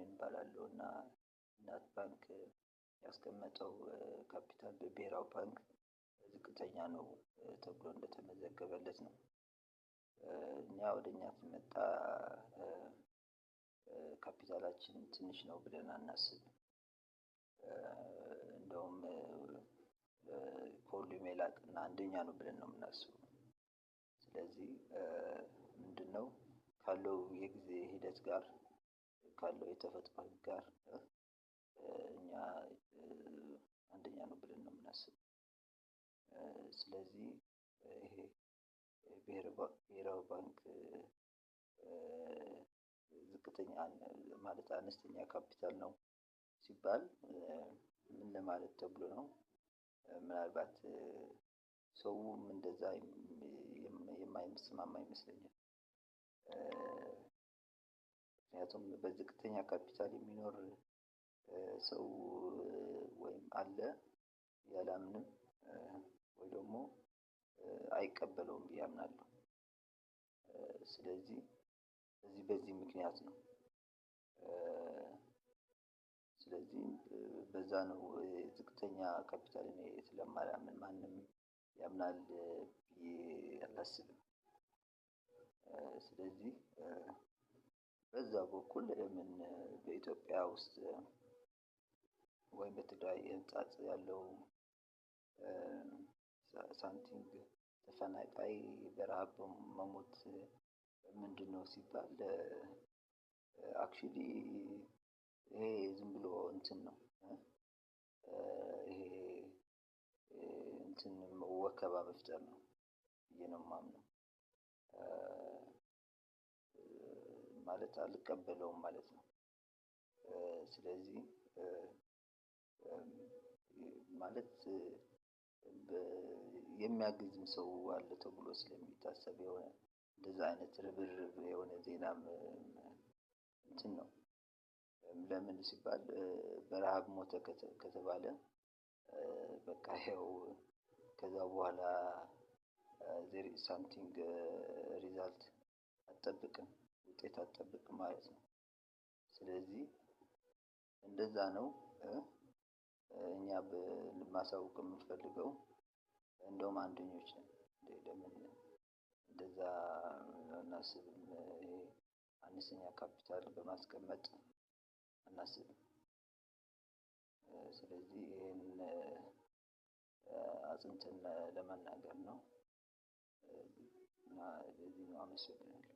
እባላለሁ እና እናት ባንክ ያስቀመጠው ካፒታል በብሔራዊ ባንክ ዝቅተኛ ነው ተብሎ እንደተመዘገበለት ነው። እኛ ወደኛ ሲመጣ ካፒታላችን ትንሽ ነው ብለን አናስብም። እንደውም ከሁሉም የላቀና አንደኛ ነው ብለን ነው የምናስበው። ስለዚህ ምንድነው ካለው የጊዜ ሂደት ጋር ካለው የተፈጥሮ ሕግ ጋር እኛ አንደኛ ነው ብለን ነው የምናስበው። ስለዚህ ይሄ ብሔራዊ ባንክ ዝቅተኛ ማለት አነስተኛ ካፒታል ነው ሲባል ምን ለማለት ተብሎ ነው? ምናልባት ሰውም እንደዛ የማይስማማ ይመስለኛል። ምክንያቱም በዝቅተኛ ካፒታል የሚኖር ሰው ወይም አለ ያላምንም ወይ ደግሞ አይቀበለውም ብዬ አምናለሁ። ስለዚህ በዚህ ምክንያት ነው። ስለዚህ በዛ ነው ዝቅተኛ ካፒታል እኔ ስለማላምን ማንም ያምናል ብዬ አላስብም። ስለዚህ በዛ በኩል ለምን በኢትዮጵያ ውስጥ ወይም በትግራይ ህንጻጽ ያለው ሳንቲንግ ተፈናቃይ በረሃብ መሞት ምንድነው ሲባል አክቹሊ ይሄ ዝም ብሎ እንትን ነው። ይሄ እንትን ወከባ መፍጠር ነው ብዬ ነው የማምነው። ማለት አልቀበለውም ማለት ነው። ስለዚህ ማለት የሚያግዝም ሰው አለ ተብሎ ስለሚታሰብ የሆነ እንደዛ አይነት ርብርብ የሆነ ዜናም እንትን ነው። ለምን ሲባል በረሃብ ሞተ ከተባለ በቃ ይኸው ከዛ በኋላ there is something result አትጠብቅም ውጤት አትጠብቅም ማለት ነው። ስለዚህ እንደዛ ነው። እኛ ማሳወቅ የምንፈልገው እንደውም አንደኞች ነን። ለምን እንደዛ አናስብም? ይሄ አነስተኛ ካፒታል በማስቀመጥ አናስብም። ስለዚህ ይሄን አጽንተን ለመናገር ነው እና ለዚህ ነው። አመሰግናለሁ።